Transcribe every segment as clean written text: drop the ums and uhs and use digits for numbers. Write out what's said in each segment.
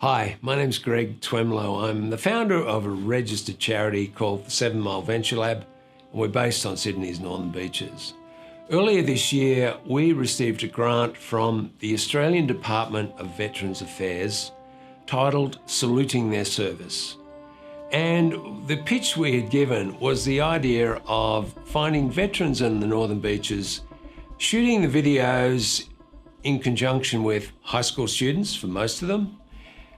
Hi, my name's Greg Twemlow. I'm the founder of a registered charity called the SEVENmile Venture Lab, and we're based on Sydney's Northern Beaches. Earlier this year, we received a grant from the Australian Department of Veterans Affairs titled Saluting Their Service. And the pitch we had given was the idea of finding veterans in the Northern Beaches, shooting the videos in conjunction with high school students, for most of them,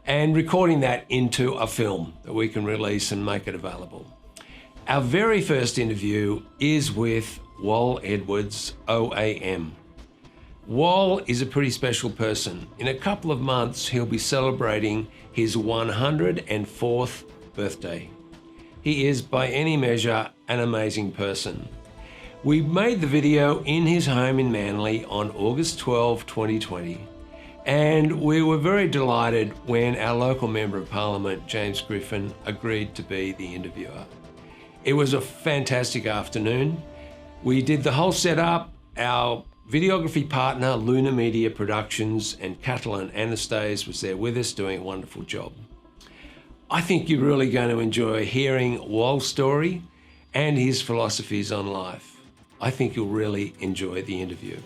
and recording that into a film that we can release and make it available. Our very first interview is with Wal Edwards, OAM. Wal is a pretty special person. In a couple of months, he'll be celebrating his 104th birthday. He is, by any measure, an amazing person. We made the video in his home in Manly on August 12, 2020. And we were very delighted when our local Member of Parliament, James Griffin, agreed to be the interviewer. It was a fantastic afternoon. We did the whole setup. Our videography partner, Luna Media Productions, and Catalan Anastase was there with us doing a wonderful job. I think you're really going to enjoy hearing Wal's story and his philosophies on life. I think you'll really enjoy the interview.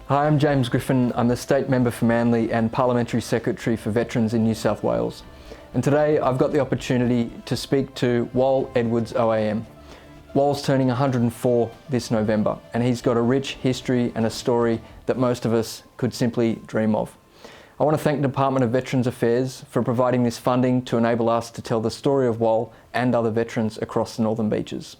Hi, I'm James Griffin. I'm the State Member for Manly and Parliamentary Secretary for Veterans in New South Wales. And today I've got the opportunity to speak to Wal Edwards OAM. Wal's turning 104 this November, and he's got a rich history and a story that most of us could simply dream of. I want to thank the Department of Veterans Affairs for providing this funding to enable us to tell the story of Wal and other veterans across the Northern Beaches.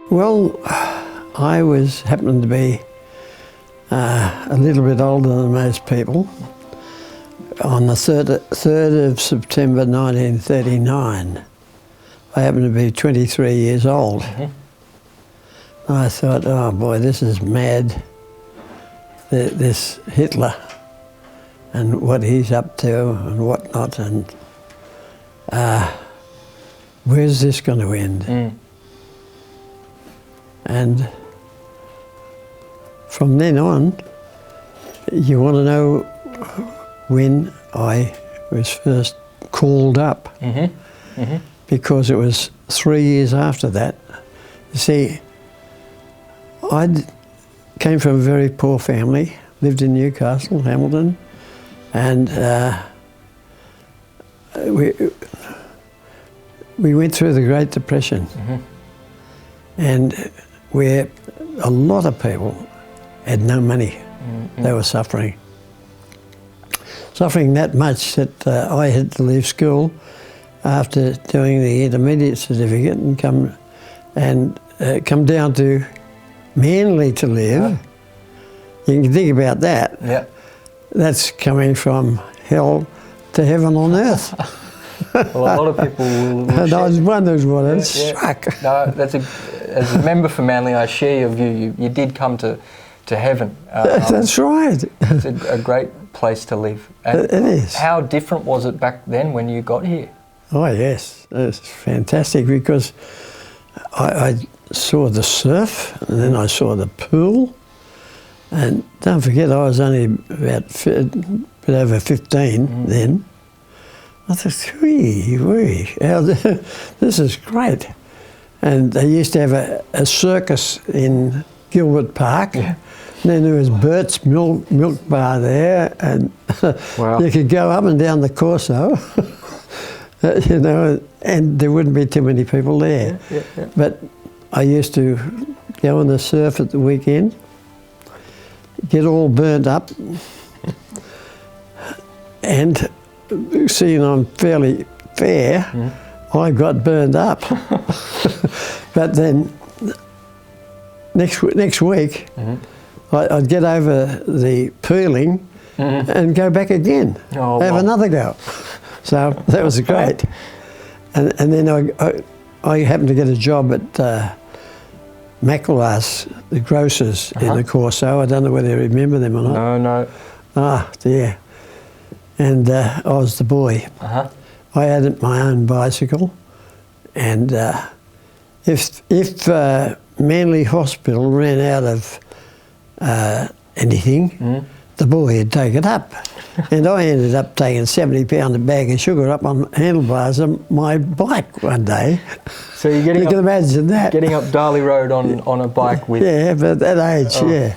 Well, I happened to be a little bit older than most people. On the 3rd of September 1939, I happened to be 23 years old. I thought, oh boy, this is mad, this Hitler and what he's up to and whatnot, and where's this going to end? And from then on, you want to know when I was first called up, because it was 3 years after that. You see, I came from a very poor family, lived in Newcastle, Hamilton, and we went through the Great Depression. And where a lot of people had no money. They were suffering that much that I had to leave school after doing the intermediate certificate and come down to Manly to live. You can think about that. Yeah. That's coming from hell to heaven on earth. Well, a lot of people will and I was wondering what it struck. No, as a member for Manly, I share your view. You did come to heaven. That's right. It's a great place to live. And it is. How different was it back then when you got here? Oh yes, it's fantastic because I saw the surf and then I saw the pool, and don't forget I was only about a bit over 15 then. I thought, this is great. And they used to have a circus in Gilbert Park. Yeah. And then there was Bert's milk bar there, and wow. You could go up and down the Corso, you know, and there wouldn't be too many people there. Yeah. But I used to go on the surf at the weekend, get all burnt up, and seeing I'm fairly fair, I got burned up. But then next week, I'd get over the peeling and go back again, have another go. So that was great. And then I happened to get a job at Macula's, the grocers in the Corso. I don't know whether you remember them or not. No. Ah, dear. and I was the boy. Uh-huh. I had my own bicycle, and if Manly Hospital ran out of anything, the boy would take it up. And I ended up taking £70 a bag of sugar up on handlebars of my bike one day. So you're getting you can imagine that. Getting up Darley Road on a bike with... Yeah, but at that age, yeah.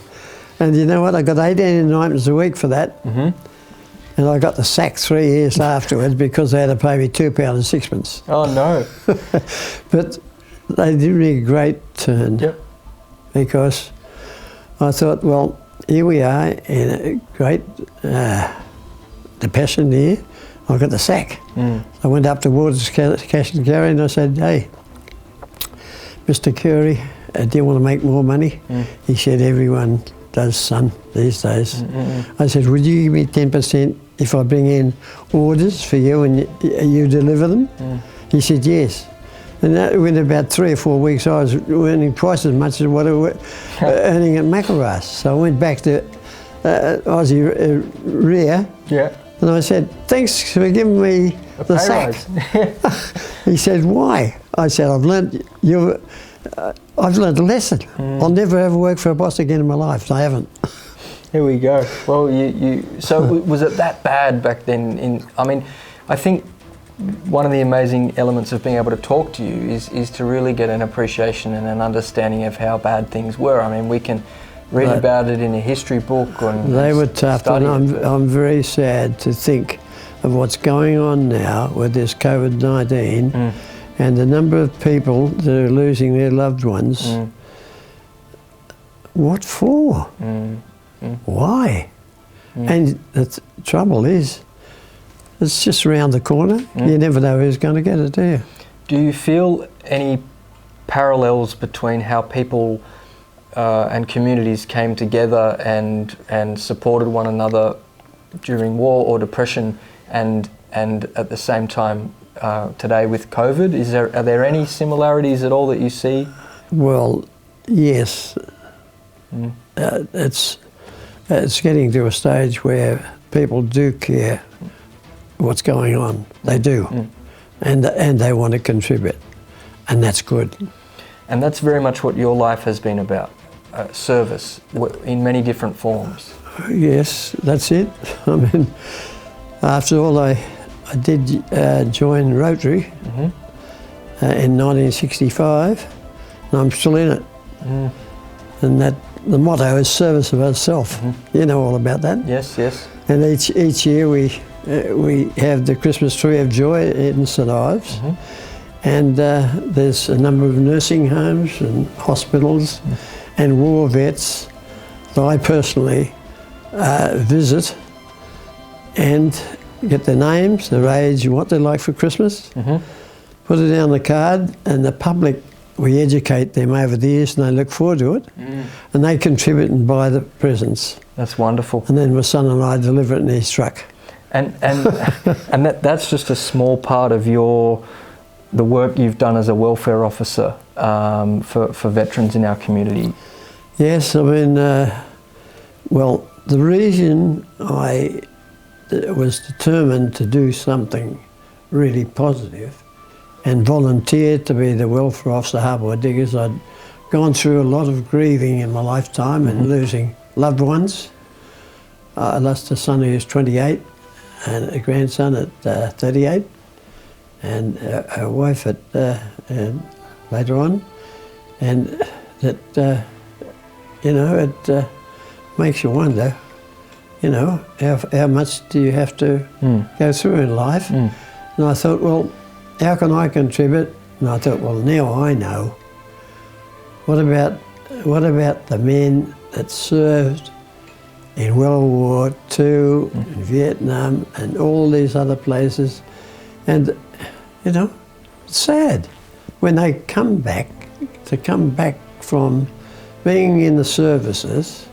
And you know what? I got 18 ninepence a week for that. And I got the sack 3 years afterwards because they had to pay me £2 and sixpence. Oh, no. But they did me a great turn. Yep. Because I thought, well, here we are in a great depression here. I got the sack. I went up to Waters Cash and Carry and I said, hey, Mr. Curry, do you want to make more money? He said, everyone does, son, these days. I said, would you give me 10% if I bring in orders for you and you deliver them? He said, yes. And that, within about 3 or 4 weeks, I was earning twice as much as what I was earning at Mackelras. So I went back to Aussie Rear, and I said, thanks for giving me the sack. He said, why? I said, I've learned a lesson. I'll never ever work for a boss again in my life. I haven't. Here we go. Well, so was it that bad back then? I mean, I think one of the amazing elements of being able to talk to you is to really get an appreciation and an understanding of how bad things were. I mean, we can read about it in a history book. They were tough, and I'm very sad to think of what's going on now with this COVID-19 and the number of people that are losing their loved ones. What for? Why? And the trouble is, it's just around the corner. You never know who's going to get it, do you? Do you feel any parallels between how people and communities came together and supported one another during war or depression, and at the same time today with COVID? Are there any similarities at all that you see? Well, yes. It's getting to a stage where people do care what's going on. They do. And they want to contribute. And that's good. And that's very much what your life has been about, service in many different forms. Yes, that's it. I mean, after all, I did join Rotary in 1965, and I'm still in it. And the motto is service of ourself. You know all about that. Yes, yes. And each year we have the Christmas tree of joy in St Ives, and there's a number of nursing homes and hospitals and war vets that I personally visit and get their names, their age, and what they like for Christmas. Put it down the card, and the public, we educate them over the years, and they look forward to it, and they contribute and buy the presents. That's wonderful. And then my son and I deliver it in his truck. And that's just a small part of the work you've done as a welfare officer for veterans in our community. Yes, I mean, well, the reason I was determined to do something really positive and volunteered to be the welfare officer, Harbour Diggers, I'd gone through a lot of grieving in my lifetime and losing loved ones. I lost a son who was 28 and a grandson at 38 and a wife at later on, and that you know, it makes you wonder, you know, how much do you have to go through in life? And I thought, well, how can I contribute? And I thought, well, now I know. What about the men that served in World War II, in Vietnam, and all these other places? And, you know, it's sad when they come back from being in the services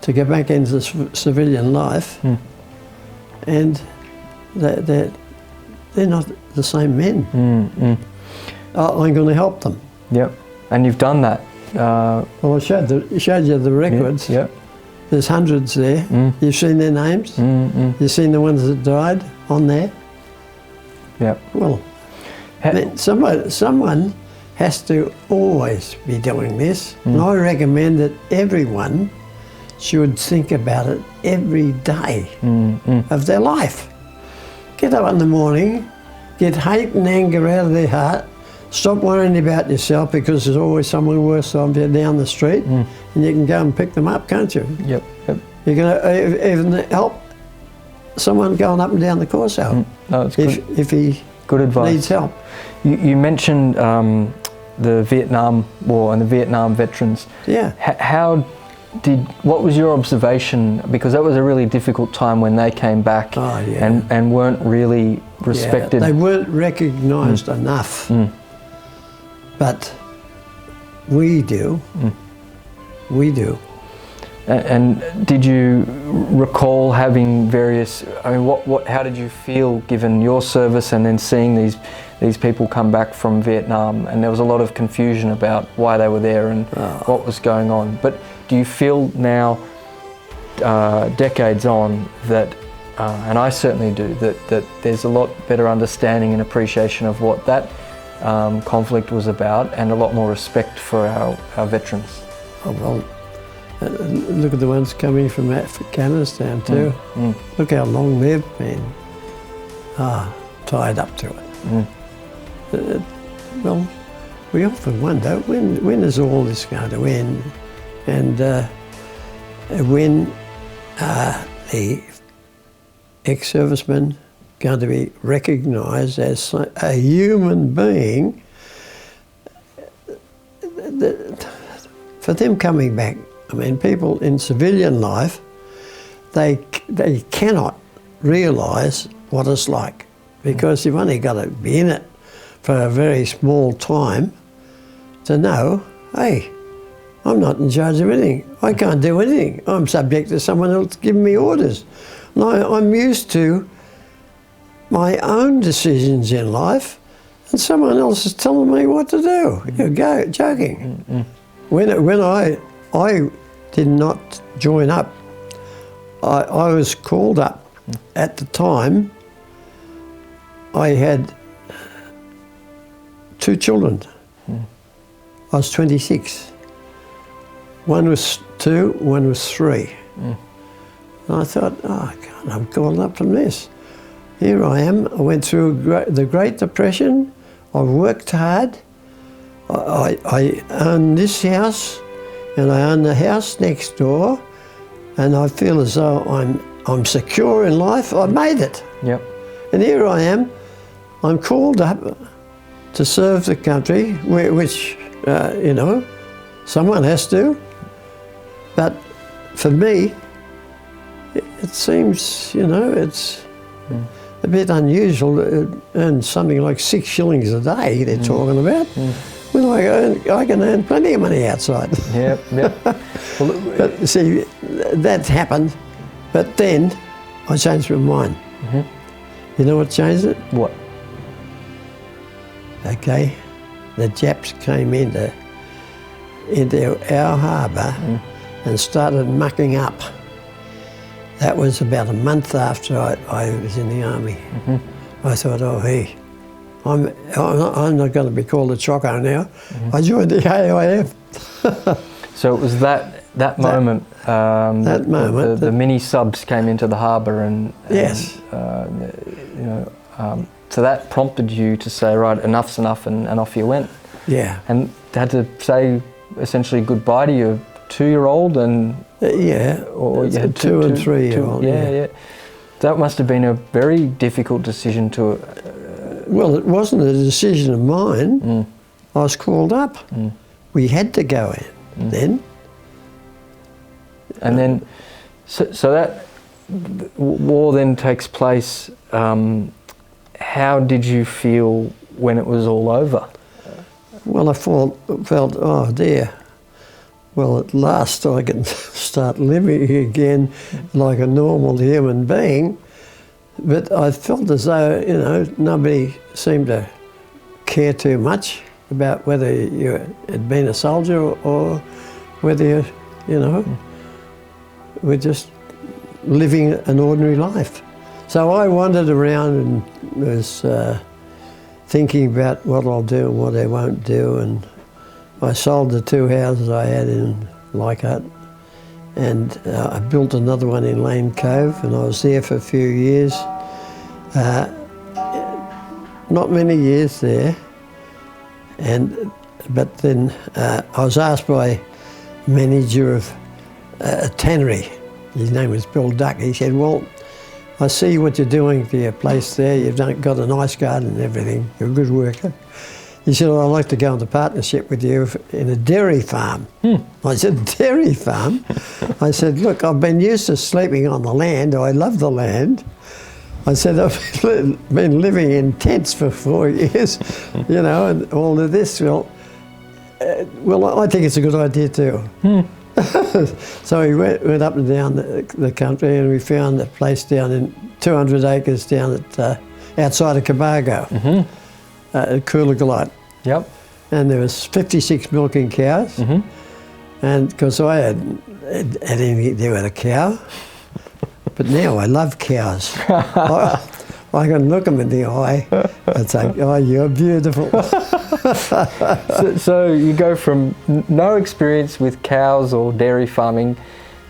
to get back into civilian life, and they're not the same men. I'm going to help them. Yep, and you've done that. Well, I showed you the records. Yep. There's hundreds there. You've seen their names? You've seen the ones that died on there? Yep. Well, someone has to always be doing this, and I recommend that everyone should think about it every day of their life. Get up in the morning, get hate and anger out of their heart, stop worrying about yourself, because there's always someone worse off you down the street, and you can go and pick them up, can't you? Yep. You can even help someone going up and down the course out if he good advice. Needs help. You mentioned the Vietnam War and the Vietnam veterans. Yeah. What was your observation? Because that was a really difficult time when they came back and weren't really respected. Yeah, they weren't recognised enough. But we do. We do. And did you recall having various? I mean, how did you feel given your service and then seeing these people come back from Vietnam? And there was a lot of confusion about why they were there and what was going on. But do you feel now, decades on, that, and I certainly do, that there's a lot better understanding and appreciation of what that conflict was about, and a lot more respect for our veterans? Oh, well. Look at the ones coming from Afghanistan too. Look how long they've been tied up to it. Well, we often wonder, when is all this going to end? And when are the ex-servicemen going to be recognised as a human being? For them coming back, I mean, people in civilian life, they cannot realise what it's like, because you've only got to be in it for a very small time to know, hey, I'm not in charge of anything. I can't do anything. I'm subject to someone else giving me orders. And I'm used to my own decisions in life, and someone else is telling me what to do. You're joking. When I did not join up, I was called up. At the time, I had 2 children. I was 26. One was 2, one was 3. And I thought, oh God, I'm called up from this. Here I am. I went through the Great Depression. I worked hard. I own this house, and I own the house next door, and I feel as though I'm secure in life. I made it. Yep. And here I am. I'm called up to serve the country, which someone has to. But for me, it seems, it's a bit unusual to earn something like 6 shillings a day. They're talking about. Well, I can earn plenty of money outside. Yep. But see, that happened. But then I changed my mind. You know what changed it? What? Okay, the Japs came into our harbour and started mucking up. That was about a month after I was in the army. I thought, oh, hey, I'm not going to be called a choco now. I joined the AIF. So it was that moment. That moment. The mini subs came into the harbour, and yes. So that prompted you to say, right, enough's enough, and off you went. Yeah. And had to say essentially goodbye to your 2-year-old and. Or you had 2 and 3-year-old. Yeah. That must have been a very difficult decision to. Well, it wasn't a decision of mine. I was called up. We had to go in then. And then, so that war then takes place. How did you feel when it was all over? Well, I felt, oh dear. Well, at last I can start living again like a normal human being. But I felt as though, nobody seemed to care too much about whether you had been a soldier or whether were just living an ordinary life. So I wandered around and was thinking about what I'll do and what I won't do, and I sold the 2 houses I had in Leichhardt, and I built another one in Lane Cove, and I was there for a few years. Not many years there, but then I was asked by manager of a tannery, his name was Bill Duck, he said, "Well, I see what you're doing for your place there, you've got a nice garden and everything, you're a good worker." He said, "Well, I'd like to go into partnership with you in a dairy farm." I said, "Dairy farm?" I said, "Look, I've been used to sleeping on the land, I love the land." I said, "I've been living in tents for 4 years, you know, and all of this. Well, I think it's a good idea too." So we went up and down the country, and we found a place down in 200 acres down at outside of Cabargo, at Coolagolite. Yep. And there was 56 milking cows, and because I hadn't had anything to do with a cow, but now I love cows. I can look them in the eye and say, "Oh, you're beautiful." So you go from no experience with cows or dairy farming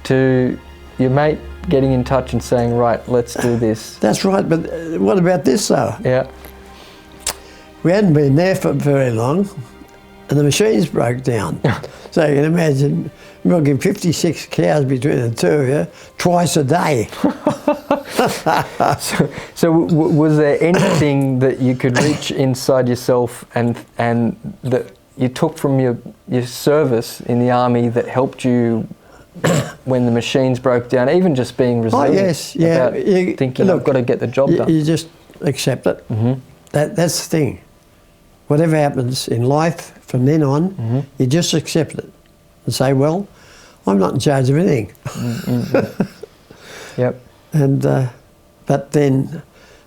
to your mate getting in touch and saying, "Right, let's do this." That's right, but what about this though? Yeah. We hadn't been there for very long, and the machines broke down. So you can imagine milking 56 cows between the two of you twice a day. So was there anything that you could reach inside yourself and that you took from your service in the army that helped you when the machines broke down, even just being resilient? Oh yes, yeah. About thinking, look, I've got to get the job done. You just accept it. That's the thing. Whatever happens in life from then on, you just accept it and say, "Well, I'm not in charge of anything." Yep. And but then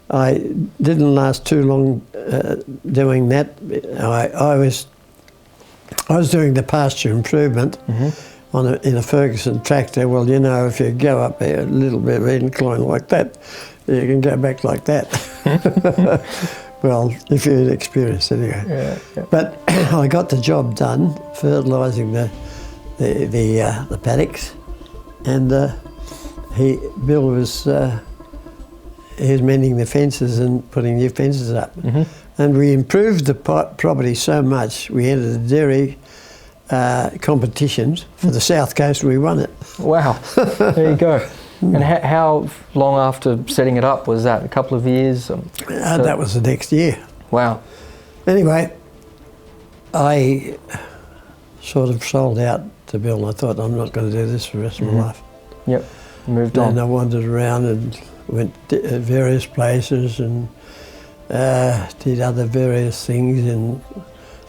I didn't last too long doing that. I was doing the pasture improvement in a Ferguson tractor. Well, you know, if you go up there a little bit of incline like that, you can go back like that. Well, if you're experienced anyway. Yeah. But I got the job done, fertilising the paddocks, and Bill was mending the fences and putting new fences up. And we improved the property so much, we entered the dairy competitions for the South Coast, we won it. Wow, there you go. And how long after setting it up was that? A couple of years? That was the next year. Wow. Anyway, I sort of sold out to Bill. I thought, I'm not going to do this for the rest of my life. Yep, moved on. And I wandered around and went to various places and did other various things, and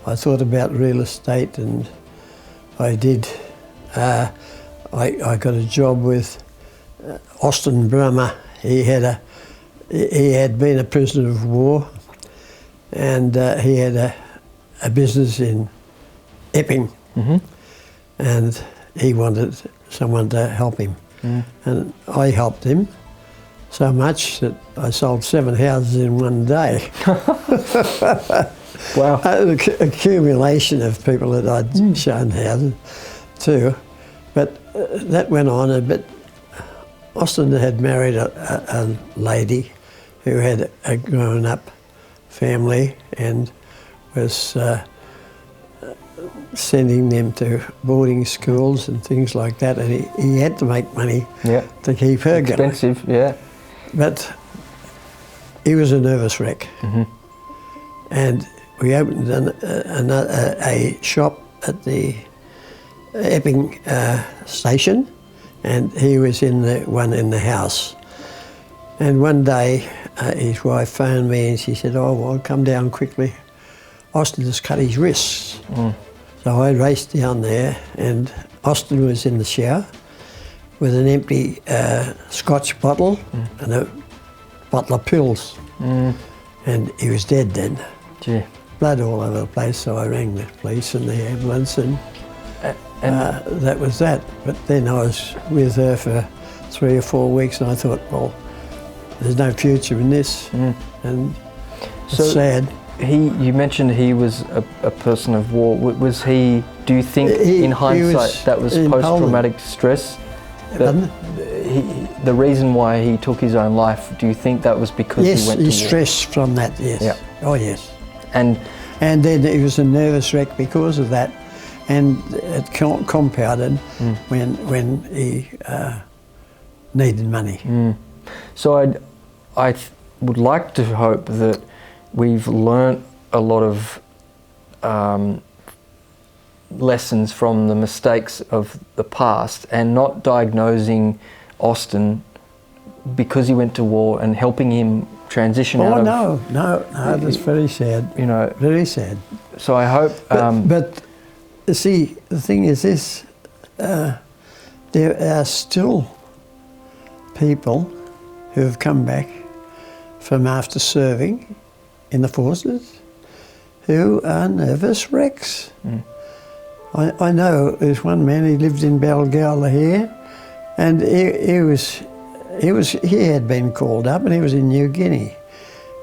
I thought about real estate, and I did. I got a job with Austin Brummer. He had been a prisoner of war, and he had a business in Epping, and he wanted someone to help him. And I helped him so much that I sold 7 houses in one day. Wow. An accumulation of people that I'd shown houses to. But that went on a bit. Austin had married a lady who had a grown-up family and was sending them to boarding schools and things like that, and he had to make money to keep her going. Expensive, yeah. But he was a nervous wreck. And we opened a shop at the Epping station, and he was in the one in the house. And one day his wife phoned me and she said, "Oh, well, come down quickly. Austin has cut his wrists." So I raced down there, and Austin was in the shower with an empty Scotch bottle and a bottle of pills. And he was dead then. Gee. Blood all over the place, so I rang the police and the ambulance, and that was that. But then I was with her for 3 or 4 weeks, and I thought, well, there's no future in this, and it's sad. You mentioned he was a person of war. Was he? Do you think, in hindsight, that was post-traumatic stress? The reason why he took his own life, do you think that was because he went to war? Yes, he stressed from that, yes. Yeah. Oh, yes. And then he was a nervous wreck because of that, and it compounded when he needed money. So I would like to hope that we've learnt a lot of lessons from the mistakes of the past, and not diagnosing Austin because he went to war and helping him transition out of... No, that's very sad. You know, very sad. So I hope... But see, the thing is this, there are still people who have come back from after serving in the forces who are nervous wrecks. I know there's one man, he lived in Balgowlah here, and he had been called up, and he was in New Guinea,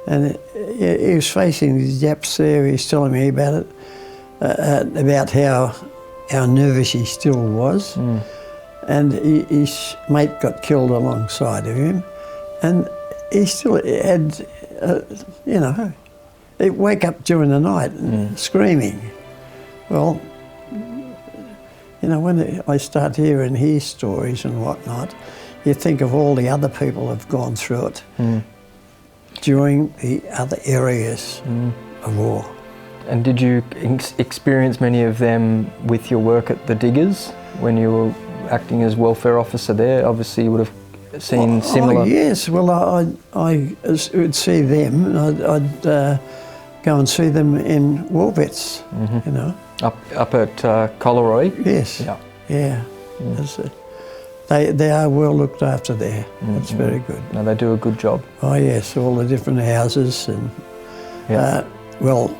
and he was facing the Japs there. He's telling me about it, about how nervous he still was, and his mate got killed alongside of him, and he still had, you know, he'd wake up during the night screaming. Well, you know, when I start hearing his stories and whatnot, you think of all the other people who've gone through it during the other areas of war. And did you experience many of them with your work at the Diggers when you were acting as welfare officer there? Obviously you would have seen similar... Oh yes, well I would see them, I'd go and see them in war vets, you know. Up at Collaroy? Yes, yeah. They are well looked after there. That's very good. No, they do a good job. Oh yes, all the different houses, and well,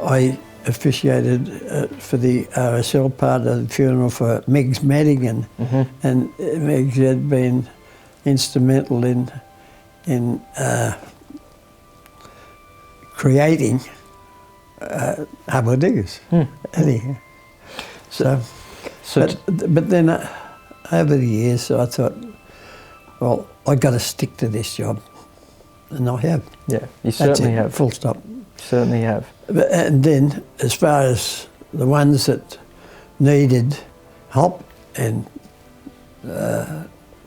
I officiated for the RSL part of the funeral for Megs Madigan, and Megs had been instrumental in creating Harbour Diggers. Anyhow. But then over the years I thought, well, I got to stick to this job, and I have. Yeah, you certainly have. Full stop. Certainly have. And then, as far as the ones that needed help, and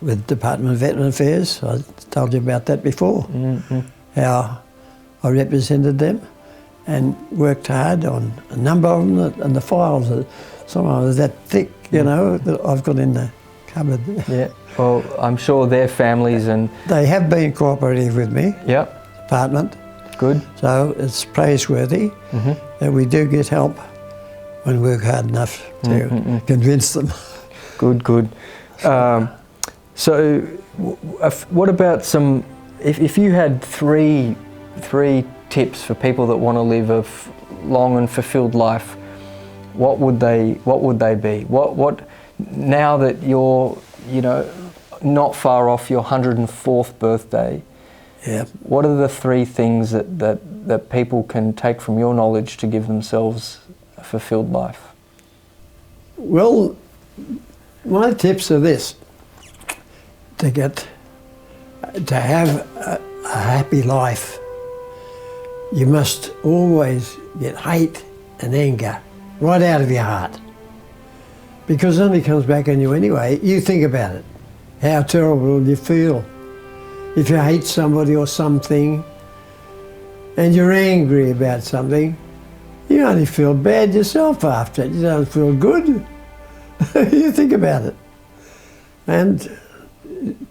with Department of Veteran Affairs, I told you about that before, how I represented them and worked hard on a number of them, and the files, some of them are that thick, you know, that I've got in the cupboard. Yeah, well, I'm sure their families and... They have been cooperative with me, department. Good. So it's praiseworthy that we do get help when we work hard enough to convince them. Good. So what about some, if you had three tips for people that want to live a long and fulfilled life, what would they be? What now that you're, you know, not far off your 104th birthday, what are the three things that people can take from your knowledge to give themselves a fulfilled life? Well, my tips are this: to have a happy life, you must always get hate and anger right out of your heart, because it only comes back on you anyway. You think about it, how terrible you feel if you hate somebody or something and you're angry about something. You only feel bad yourself after it. You don't feel good. You think about it. And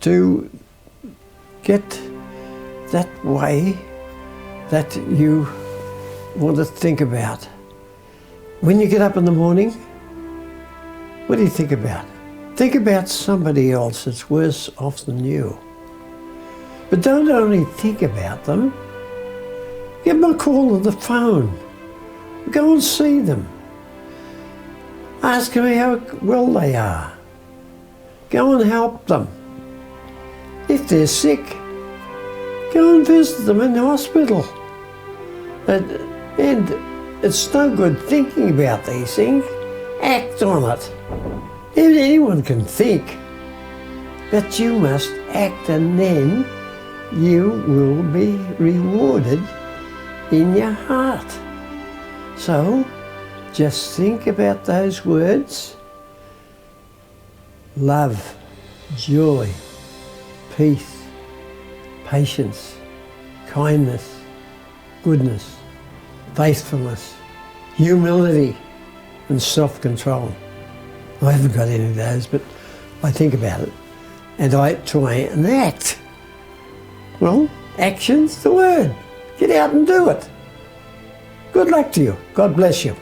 to get that way that you want to think about. When you get up in the morning, what do you think about? Think about somebody else that's worse off than you. But don't only think about them. Give them a call on the phone. Go and see them. Ask them how well they are. Go and help them. If they're sick, go and visit them in the hospital. And it's no good thinking about these things. Act on it. Anyone can think, but you must act, and then you will be rewarded in your heart. So just think about those words: love, joy, peace, patience, kindness, goodness, faithfulness, humility, and self-control. I haven't got any of those, but I think about it and I try and act. Well, action's the word. Get out and do it. Good luck to you. God bless you.